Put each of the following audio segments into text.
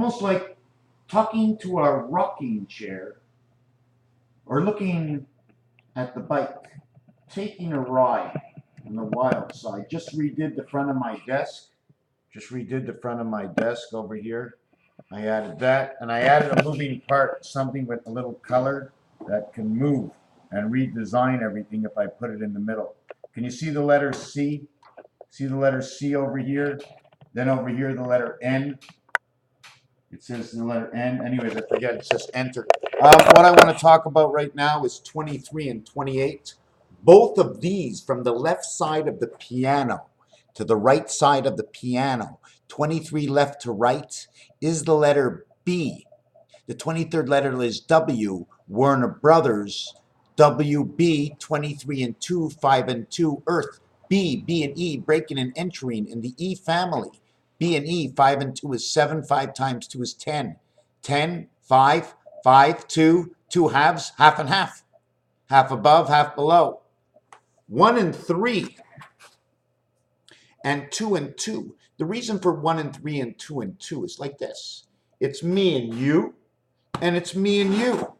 almost like talking to a rocking chair or looking at the bike, taking a ride on the wild side. Just redid the front of my desk. Just redid the front of my desk over here. I added that, and I added a moving part, something with a little color that can move and redesign everything if I put it in the middle. Can you see the letter C? See the letter C over here? Then over here, the letter N. It says the letter N. Anyways, I forget. It says enter. What I want to talk about right now is 23 and 28. Both of these from the left side of the piano to the right side of the piano, 23 left to right, is the letter B. The 23rd letter is W, Warner Brothers, WB, 23 and 2, 5 and 2, Earth, B and E, breaking and entering in the E family. B and E, 5 and 2 is 7, 5 times 2 is 10. 10, 5, 5, 2, 2 halves, half and half. Half above, half below. 1 and 3 and 2 and 2. The reason for 1 and 3 and 2 and 2 is like this. It's me and you, and it's me and you.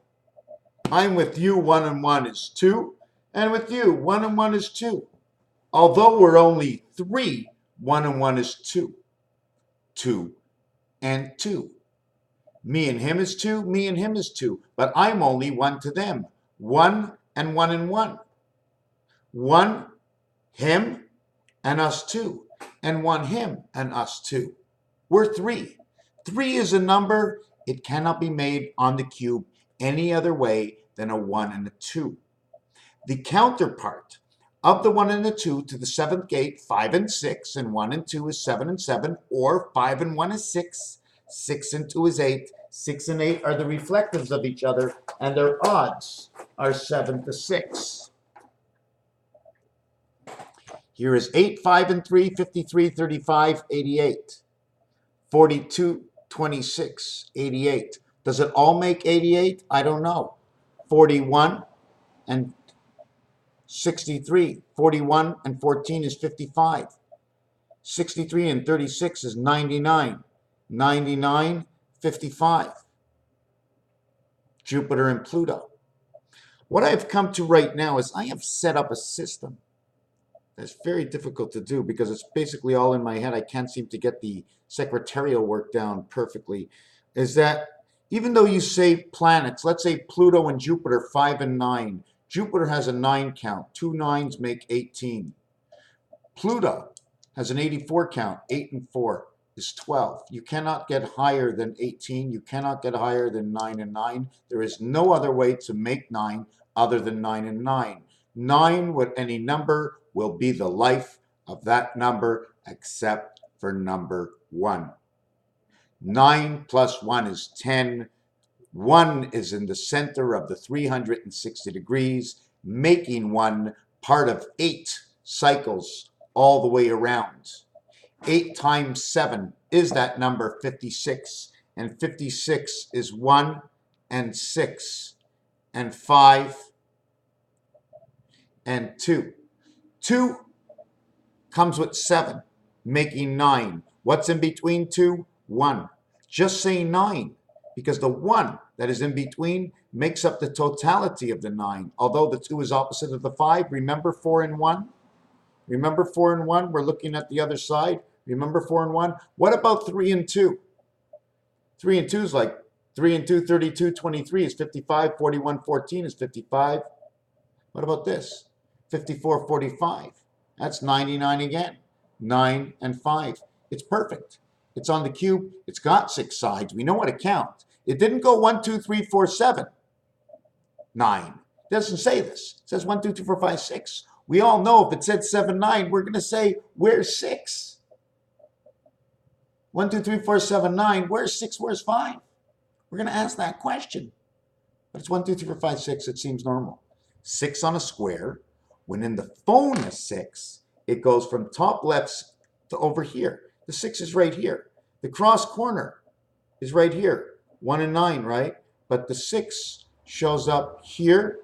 I'm with you, 1 and 1 is 2, and with you, 1 and 1 is 2. Although we're only 3, 1 and 1 is 2. 2 and 2. Me and him is 2, me and him is 2, but I'm only 1 to them. 1 and 1 and 1. 1, him and us 2, and 1 him and us 2. We're 3. 3 is a number. It cannot be made on the cube any other way than a 1 and a 2. The counterpart of the 1 and the 2 to the 7th gate, 5 and 6, and 1 and 2 is 7 and 7, or 5 and 1 is 6, 6 and 2 is 8, 6 and 8 are the reflectives of each other, and their odds are 7 to 6. Here is 8, 5 and 3, 53, 35, 88, 42, 26, 88. Does it all make 88? I don't know. 41 and 63. 41 and 14 is 55. 63 and 36 is 99. 99, 55. Jupiter and Pluto. What I've come to right now is I have set up a system that's very difficult to do because it's basically all in my head. I can't seem to get the secretarial work down perfectly. Is that even though you say planets, let's say Pluto and Jupiter, 5 and 9. Jupiter has a 9 count. 2 9s make 18. Pluto has an 84 count. 8 and 4 is 12. You cannot get higher than 18. You cannot get higher than 9 and 9. There is no other way to make 9 other than 9 and 9. 9 with any number will be the life of that number except for number 1. 9 plus 1 is 10. 1 is in the center of the 360 degrees, making 1 part of 8 cycles all the way around. 8 times 7 is that number 56, and 56 is 1 and 6 and 5 and 2. 2 comes with 7, making 9. What's in between 2? 1. Just say 9, because the 1 that is in between makes up the totality of the 9. Although the 2 is opposite of the 5, remember 4 and 1? Remember 4 and 1? We're looking at the other side. Remember 4 and 1? What about 3 and 2? 3 and 2 is like 3 and 2, 32, 23 is 55, 41, 14 is 55. What about this? 54, 45. That's 99 again. 9 and 5. It's perfect. It's on the cube. It's got 6 sides. We know how to count. It didn't go 1, 2, 3, 4, 7, 9. It doesn't say this. It says 1, 2, 3, 4, 5, 6. We all know if it said 7, 9, we're going to say, where's 6? 1, 2, 3, 4, 7, 9. Where's 6? Where's 5? We're going to ask that question. But it's 1, 2, 3, 4, 5, 6. It seems normal. 6 on a square. When in the phone is 6, it goes from top left to over here. The 6 is right here. The cross corner is right here. 1 and 9, right? But the 6 shows up here,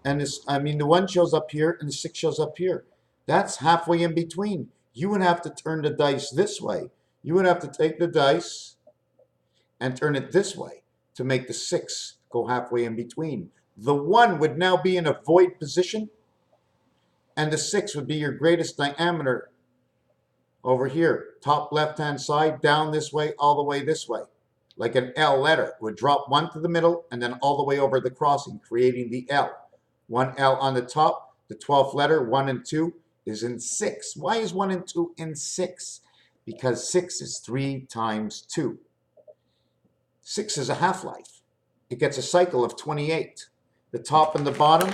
and the 1 shows up here, and the 6 shows up here. That's halfway in between. You would have to turn the dice this way. You would have to take the dice and turn it this way to make the 6 go halfway in between. The 1 would now be in a void position, and the 6 would be your greatest diameter over here, top left-hand side, down this way, all the way this way. Like an L letter, it would drop 1 to the middle and then all the way over the crossing, creating the L. 1 L on the top, the 12th letter, 1 and 2, is in 6. Why is 1 and 2 in 6? Because 6 is 3 times 2. 6 is a half-life. It gets a cycle of 28. The top and the bottom,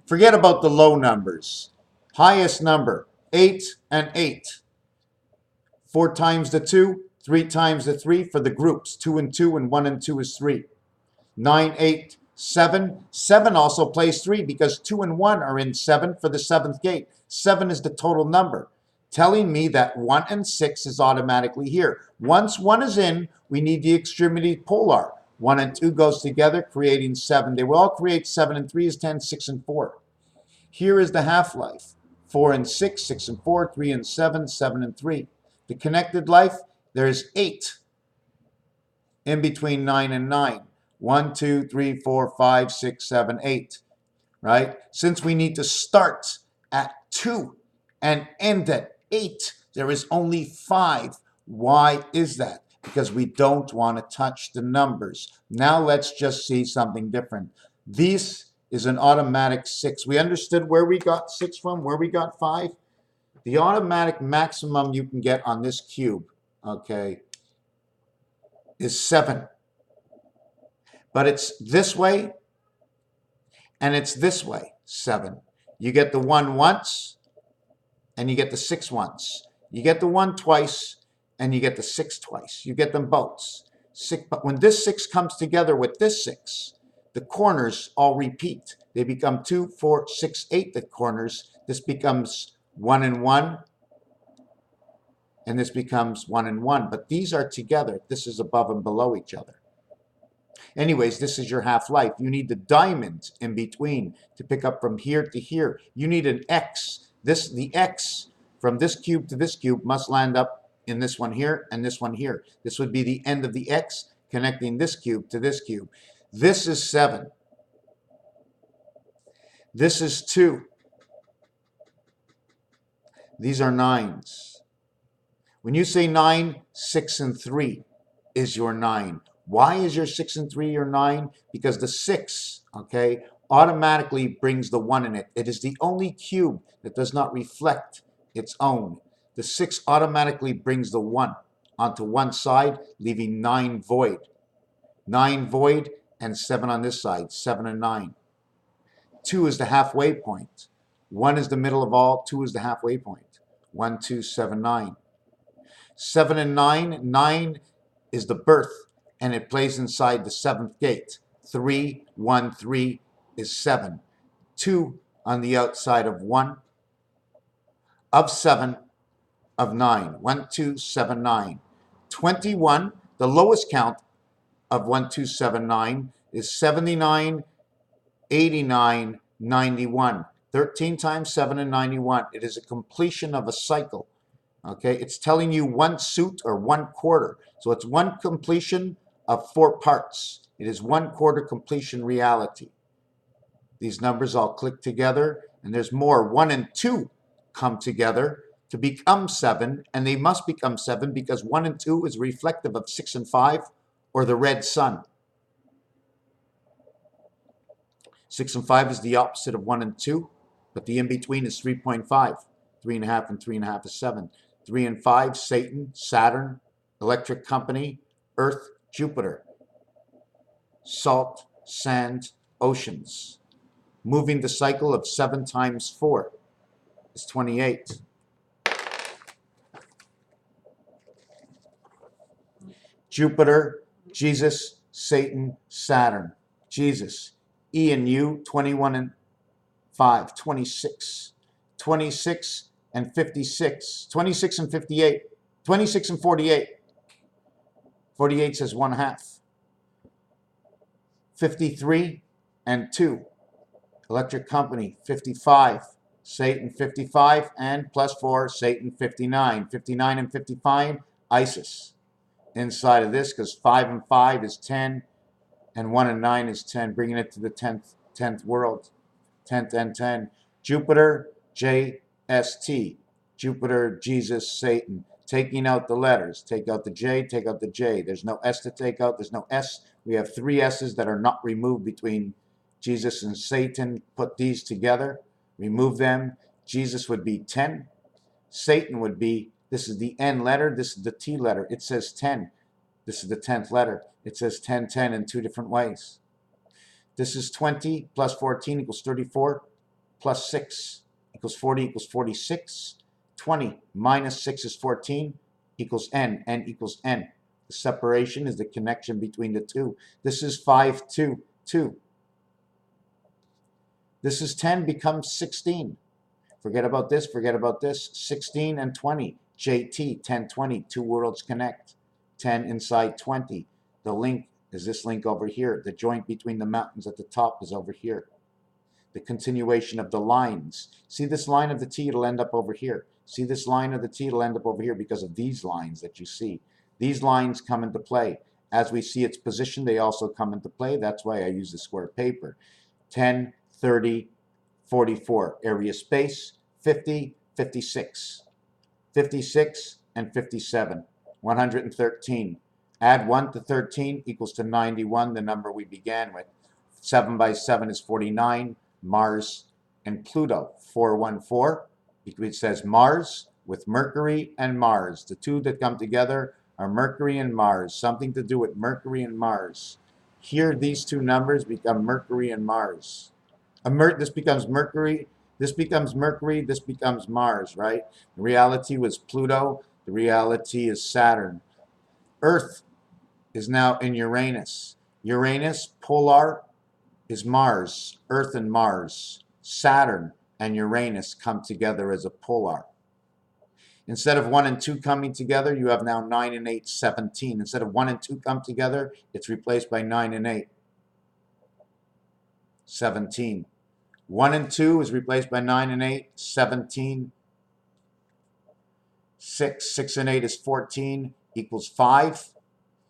forget about the low numbers. Highest number, 8 and 8. 4 times the 2, 3 times the 3 for the groups. 2 and 2 and 1 and 2 is 3. 9, 8, 7. 7 also plays 3 because 2 and 1 are in 7 for the 7th gate. 7 is the total number, telling me that 1 and 6 is automatically here. Once 1 is in, we need the extremity polar. 1 and 2 goes together, creating 7. They will all create 7 and 3 is 10, 6 and 4. Here is the half-life. 4 and 6, 6 and 4, 3 and 7, 7 and 3. The connected life, there's 8 in between 9 and 9. 1, 2, 3, 4, 5, 6, 7, 8. Right? Since we need to start at 2 and end at 8, there is only 5. Why is that? Because we don't want to touch the numbers. Now let's just see something different. This is an automatic 6. We understood where we got 6 from, where we got 5. The automatic maximum you can get on this cube, okay, is 7. But it's this way and it's this way, 7. You get the 1 once and you get the 6 once. You get the 1 twice and you get the 6 twice. You get them both. But when this 6 comes together with this 6, the corners all repeat. They become 2, 4, 6, 8, the corners. This becomes 1 and 1, and this becomes 1 and 1. But these are together. This is above and below each other. Anyways, this is your half-life. You need the diamond in between to pick up from here to here. You need an X. The X from this cube to this cube must land up in this one here and this one here. This would be the end of the X connecting this cube to this cube. This is 7. This is 2. These are 9s. When you say 9, 6 and 3 is your 9. Why is your 6 and 3 your 9? Because the 6, okay, automatically brings the 1 in it. It is the only cube that does not reflect its own. The 6 automatically brings the 1 onto one side, leaving 9 void. 9 void and 7 on this side, 7 and 9. 2 is the halfway point. 1 is the middle of all, 2 is the halfway point. 1, 2, 7, 9. 7 and 9, 9 is the birth, and it plays inside the 7th gate. 3, 1, 3 is 7. 2 on the outside of 1, of 7, of 9. 1, 2, 7, 9. 21, the lowest count of 1, 2, 7, 9 is 79, 89, 91. 13 times 7 and 91. It is a completion of a cycle. Okay, it's telling you 1 suit or 1 quarter. So it's 1 completion of 4 parts. It is 1 quarter completion reality. These numbers all click together, and there's more. 1 and 2 come together to become 7, and they must become 7 because 1 and 2 is reflective of 6 and 5, or the red sun. 6 and 5 is the opposite of 1 and 2, but the in-between is 3.5. 3.5 and 3.5 is 7. 3 and 5, Satan, Saturn, Electric Company, Earth, Jupiter. Salt, sand, oceans. Moving the cycle of 7 times 4 is 28. Jupiter, Jesus, Satan, Saturn. Jesus, E and U, 21 and 5, 26. 26 and 56. 26 and 58. 26 and 48. 48 says 1/2. 53 and 2. Electric Company, 55. Satan, 55. And plus 4, Satan, 59. 59 and 55, Isis. inside of this, because 5 and 5 is 10, and 1 and 9 is 10, bringing it to the 10th world, 10th and 10. Jupiter, JST, Jupiter, Jesus, Satan. Taking out the letters, take out the J, take out the J. There's no S to take out, there's no S. We have 3 S's that are not removed between Jesus and Satan. Put these together, remove them. Jesus would be 10. Satan would be, this is the N letter, this is the T letter. It says 10. This is the 10th letter. It says 10, 10 in 2 different ways. This is 20 plus 14 equals 34, plus 6 equals 40 equals 46. 20 minus 6 is 14 equals N. N equals N. The separation is the connection between the two. This is 5, 2, 2. This is 10 becomes 16. Forget about this, forget about this. 16 and 20. JT, 10, 20. 2 worlds connect. 10 inside 20. The link is this link over here. The joint between the mountains at the top is over here. The continuation of the lines. See this line of the T, it'll end up over here. See this line of the T, it'll end up over here because of these lines that you see. These lines come into play. As we see its position, they also come into play. That's why I use the square paper. 10, 30, 44. Area space, 50, 56. 56 and 57. 113. Add 1 to 13 equals to 91, the number we began with. 7 by 7 is 49. Mars and Pluto. 414. It says Mars with Mercury and Mars. The two that come together are Mercury and Mars. Something to do with Mercury and Mars. Here, these two numbers become Mercury and Mars. This becomes Mercury. This becomes Mercury. This becomes Mars, right? The reality was Pluto. The reality is Saturn. Earth is now in Uranus. Uranus, polar, is Mars. Earth and Mars. Saturn and Uranus come together as a polar. Instead of 1 and 2 coming together, you have now 9 and 8, 17. Instead of 1 and 2 come together, it's replaced by 9 and 8, 17. 1 and 2 is replaced by 9 and 8, 17. 6 and 8 is 14, equals 5.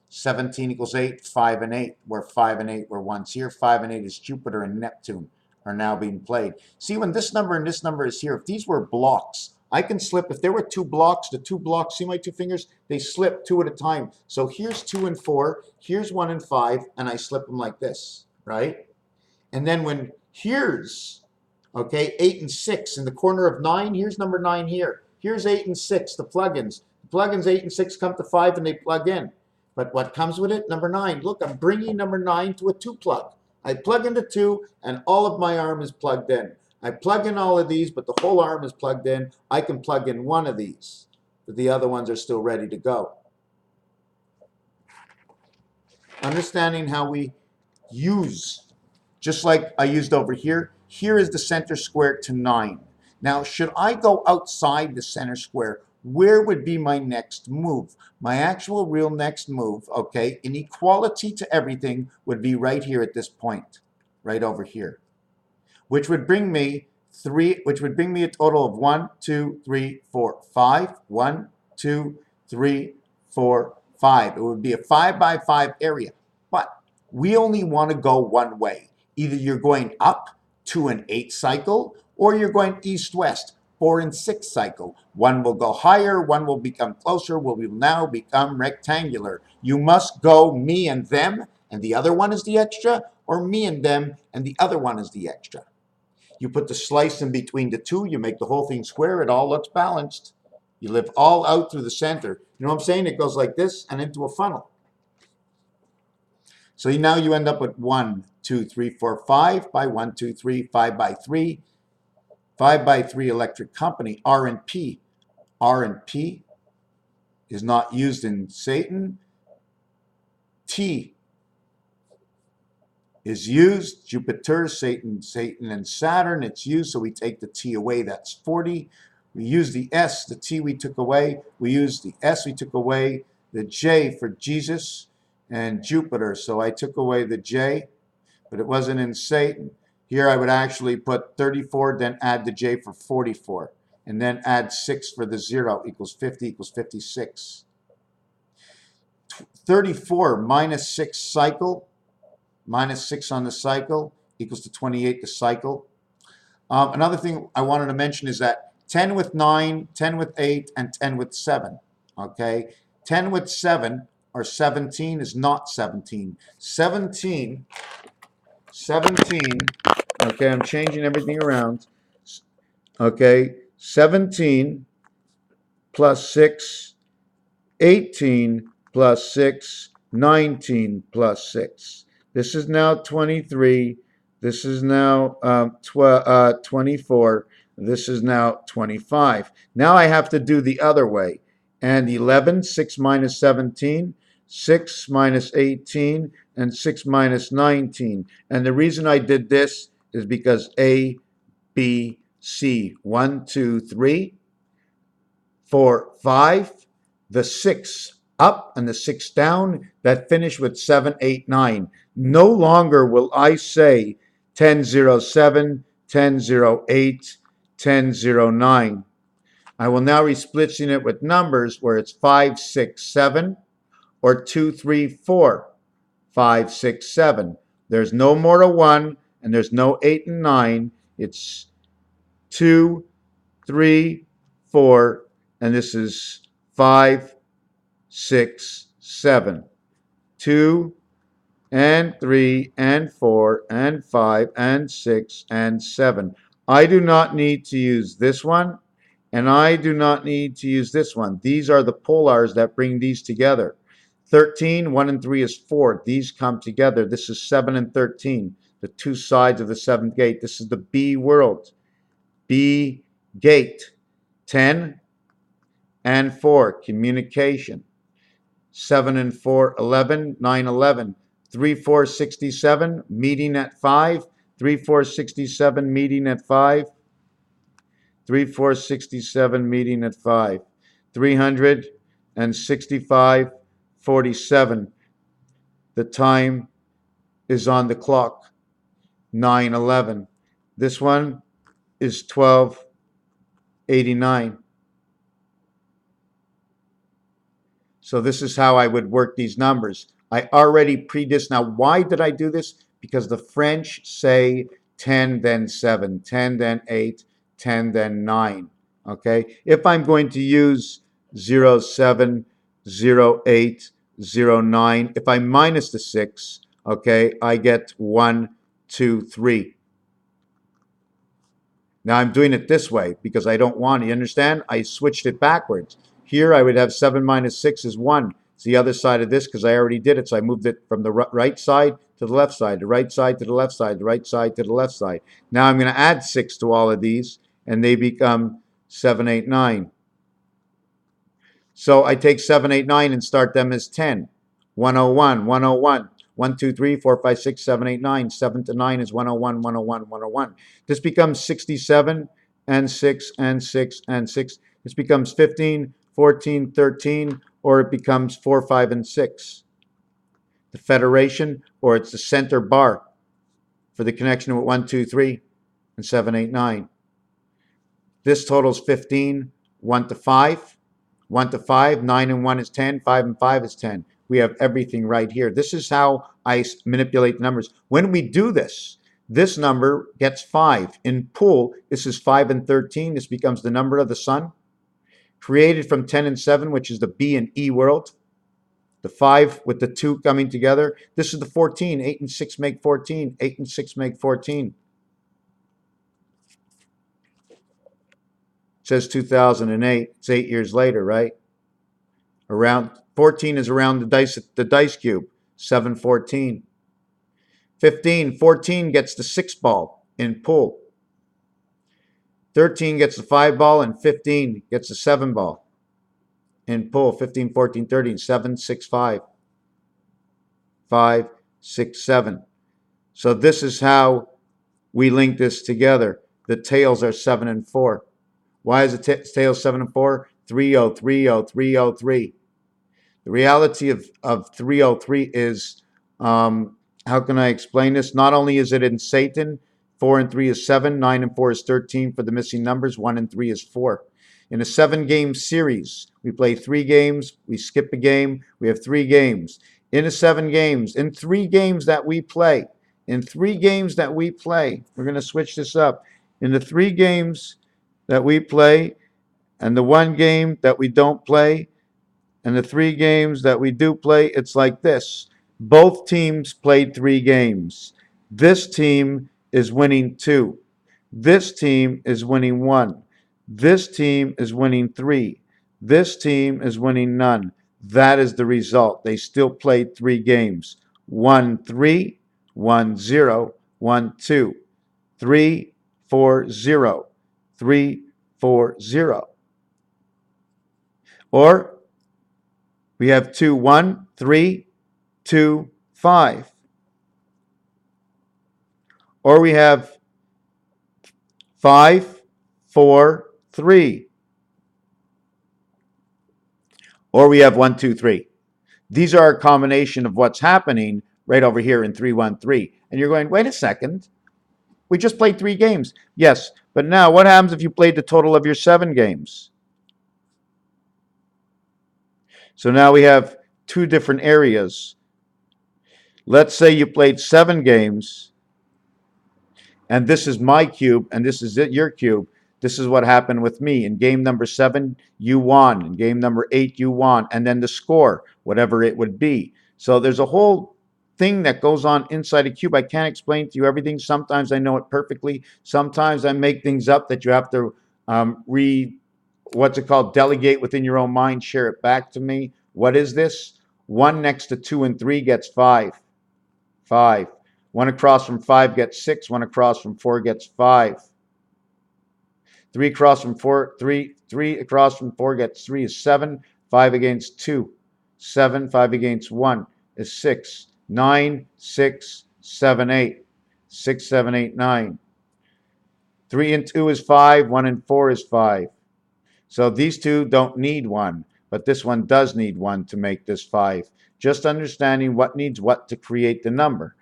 17 equals 8, 5 and 8, where 5 and 8 were once here. 5 and 8 is Jupiter and Neptune are now being played. See, when this number and this number is here, if these were blocks, I can slip, if there were 2 blocks, the 2 blocks, see my 2 fingers? They slip 2 at a time. So here's 2 and 4, here's 1 and 5, and I slip them like this, right? And then when here's, okay, 8 and 6 in the corner of 9, here's number 9 here. Here's 8 and 6, the plugins. The plugins 8 and 6 come to 5 and they plug in. But what comes with it? Number 9. Look, I'm bringing number 9 to a 2 plug. I plug into 2 and all of my arm is plugged in. I plug in all of these, but the whole arm is plugged in. I can plug in one of these, but the other ones are still ready to go. Understanding how we use, just like I used over here, here is the center square to 9. Now, should I go outside the center square, where would be my next move? My actual real next move, okay, in equality to everything, would be right here at this point, right over here, which would bring me a total of 1, 2, 3, 4, 5. 1, 2, 3, 4, 5. It would be a 5 by 5 area, but we only want to go one way. Either you're going up 2 and 8 cycle, or you're going east-west 4 and 6 cycle. One will go higher, one will become closer, will now become rectangular. You must go me and them, and the other one is the extra, or me and them, and the other one is the extra. You put the slice in between the two, you make the whole thing square, it all looks balanced. You live all out through the center. You know what I'm saying? It goes like this and into a funnel. So now you end up with 1, 2, 3, 4, 5 by 1, 2, 3, 5 by 3. 5 by 3 electric company, R&P. R&P is not used in Satan. T is used. Jupiter, Satan and Saturn, it's used, so we take the T away, that's 40. We use the S, the T we took away. We use the S we took away. The J for Jesus and Jupiter, so I took away the J, but it wasn't in Satan. Here I would actually put 34, then add the J for 44, and then add 6 for the 0 equals 50 equals 56. 34 minus 6 cycle, minus 6 on the cycle equals to 28 the cycle. Another thing I wanted to mention is that 10 with 9, 10 with 8, and 10 with 7. Okay? 10 with 7 or 17 is not 17. 17, okay, I'm changing everything around. Okay, 17 plus 6, 18 plus 6, 19 plus 6. This is now 23. This is now 24. This is now 25. Now I have to do the other way. And 11, 6 minus 17, 6 minus 18, and 6 minus 19. And the reason I did this is because A, B, C, 1, 2, 3, 4, 5, the 6 up and the 6 down, that finish with 7, 8, 9. No longer will I say 10, 0, 7, 10, 0, 8, 10, 0, 9. I will now be splitting it with numbers where it's 5, 6, 7, or 2, 3, 4, 5, 6, 7. There's no more to 1, and there's no 8 and 9. It's 2, 3, 4, and this is 5, 6, 7. 2 and 3 and 4 and 5 and 6 and 7. I do not need to use this one, and I do not need to use this one. These are the polars that bring these together. 13, 1 and 3 is 4. These come together. This is 7 and 13, the two sides of the seventh gate. This is the B world. B gate. 10 and 4, communication. 7 and 4, 11, 9, 11. 3, 4, 67, meeting at 5. 3, 4, 67, meeting at 5. 3, 4, 67, meeting at 5. 365, 47. The time is on the clock. 9, 11. This one is 12, 89. So this is how I would work these numbers. I already pre-dis. Now, why did I do this? Because the French say 10, then 7, 10, then 8, 10, then 9. Okay? If I'm going to use 0, 7, 0, 8, 0, 9, if I minus the 6, okay, I get 1, 2, 3. Now I'm doing it this way because I don't want it. You understand? I switched it backwards. Here I would have 7 minus 6 is 1. It's the other side of this because I already did it. So I moved it from the right side to the left side, the right side to the left side, the right side to the left side. Now I'm going to add 6 to all of these, and they become 7, 8, 9. So I take 7, 8, 9 and start them as 10. 101, 101. 1, 2, 3, 4, 5, 6, 7, 8, 9. 7 to 9 is 101, 101, 101. This becomes 67 and 6 and 6 and 6. This becomes 15, 14, 13, or it becomes 4, 5, and 6. The federation, or it's the center bar for the connection with 1, 2, 3, and 7, 8, 9. This totals 15, 1 to 5. 1 to 5, 9 and 1 is 10, 5 and 5 is 10. We have everything right here. This is how I manipulate the numbers. When we do this, this number gets 5. In pool, this is 5 and 13. This becomes the number of the sun. Created from 10 and 7, which is the B and E world. The 5 with the 2 coming together. This is the 14. 8 and 6 make 14. 8 and 6 make 14. It says 2008. It's 8 years later, right? Around 14 is around the dice cube. 7, 14. 15, 14 gets the 6 ball in pool. 13 gets the 5 ball, and 15 gets the 7 ball in pool. 15, 14, 13, 7, 6, 5. 5, 6, 7. So this is how we link this together. The tails are 7 and 4. Why is the tails 7 and 4? 3030, 303. The reality of 303 is, how can I explain this? Not only is it in Satan, 4 and 3 is 7, 9 and 4 is 13 for the missing numbers, 1 and 3 is 4. In a 7-game series, we play 3 games, we skip a game, we have 3 games. In a 7 games, in 3 games that we play, we're going to switch this up. In the 3 games that we play, and the 1 game that we don't play, and the 3 games that we do play, it's like this. Both teams played 3 games. This team is winning 2. This team is winning 1. This team is winning 3. This team is winning none. That is the result. They still played 3 games. 1-3, 1-0, 1-2, 3-4-0, 3-4-0. Or we have 2-1, 3, 2, 5. Or we have 5, 4, 3. Or we have 1, 2, 3. These are a combination of what's happening right over here in 3, 1, 3. And you're going, wait a second. We just played 3 games. Yes, but now what happens if you played the total of your 7 games? So now we have 2 different areas. Let's say you played 7 games, and this is my cube, and this is your cube. This is what happened with me. In game number 7, you won. In game number 8, you won. And then the score, whatever it would be. So there's a whole thing that goes on inside a cube. I can't explain to you everything. Sometimes I know it perfectly. Sometimes I make things up that you have to delegate within your own mind, share it back to me. What is this? 1 next to 2 and 3 gets 5. 5. 1 across from 5 gets 6. 1 across from 4 gets 5. 3 across from 4, 3 across from 4 gets 3 is 7. 5 against 2, 7. 5 against 1 is 6. 9, 6, 7, 8. 6, 7, 8, 9. 3 and 2 is 5. 1 and 4 is 5. So these 2 don't need 1, but this one does need 1 to make this 5. Just understanding what needs what to create the number.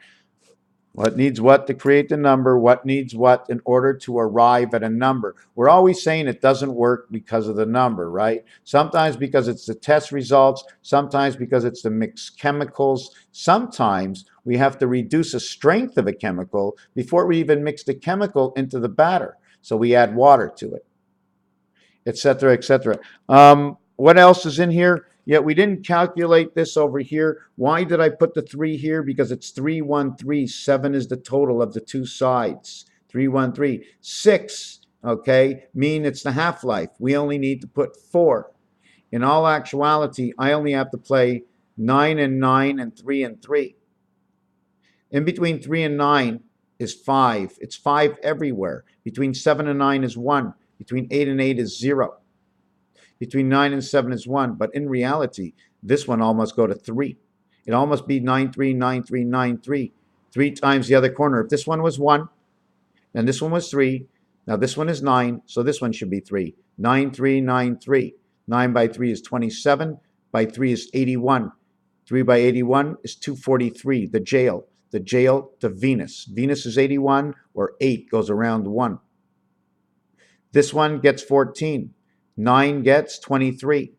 What needs what to create the number, what needs what in order to arrive at a number. We're always saying it doesn't work because of the number, right? Sometimes because it's the test results, sometimes because it's the mixed chemicals. Sometimes we have to reduce the strength of a chemical before we even mix the chemical into the batter. So we add water to it, etc., etc. What else is in here? Yeah, we didn't calculate this over here. Why did I put the 3 here? Because it's 3, 1, 3. 7 is the total of the 2 sides. 3, 1, 3. 6, okay, mean it's the half-life. We only need to put 4. In all actuality, I only have to play 9 and 9 and 3 and 3. In between 3 and 9 is 5. It's 5 everywhere. Between 7 and 9 is 1. Between 8 and 8 is 0. Between 9 and 7 is 1. But in reality, this one almost go to 3. It almost be 9, 3, 9, 3, 9, 3. 3 times the other corner. If this one was 1, and this one was 3, now this one is 9, so this one should be 3. 9, 3, 9, 3. 9 by 3 is 27. By 3 is 81. 3 by 81 is 243. The jail to Venus. Venus is 81, or 8 goes around 1. This one gets 14. 9 gets 23.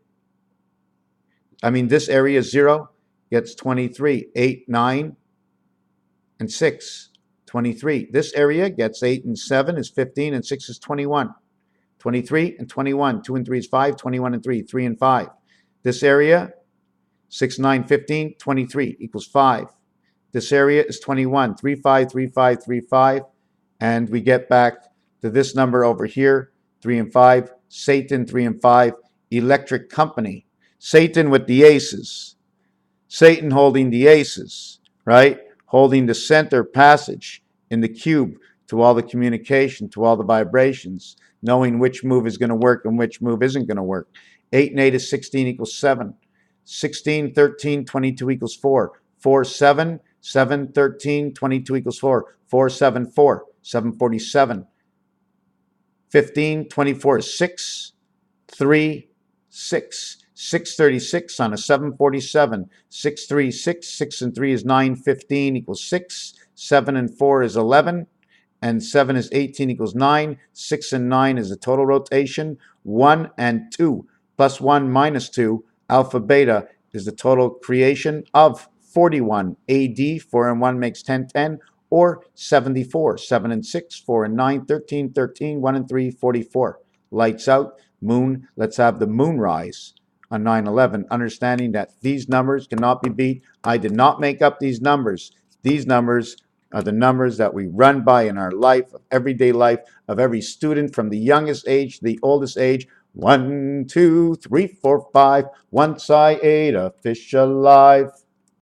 This area 0 gets 23. 8, 9, and 6, 23. This area gets 8 and 7 is 15, and 6 is 21. 23 and 21. 2 and 3 is 5. 21 and 3, 3 and 5. This area, 6, 9, 15, 23 equals 5. This area is 21. 3, 5, 3, 5, 3, 5. And we get back to this number over here, 3 and 5. Satan, 3 and 5. Electric company. Satan with the aces. Satan holding the aces, right? Holding the center passage in the cube to all the communication, to all the vibrations, knowing which move is going to work and which move isn't going to work. 8 and 8 is 16 equals 7. 16, 13, 22 equals 4. 4, 7. 7, 13, 22 equals 4. 4, 7, 4. 747. 15, 24 is 6. 3, 6. 636 on a 747. 636. 6 and 3 is 9. 15 equals 6. 7 and 4 is 11. and 7 is 18 equals 9. 6 and 9 is the total rotation. 1 and 2 plus 1 minus 2, alpha beta, is the total creation of 41. AD, 4 and 1 makes 10, 10, or 74. 7 and 6, 4 and 9, 13, 13, 1 and 3, 44. Lights out, moon. Let's have the moonrise on 9/11, understanding that these numbers cannot be beat. I did not make up these numbers. These numbers are the numbers that we run by in our life, everyday life, of every student from the youngest age to the oldest age. 1, 2, 3, 4, 5. Once I ate a fish alive.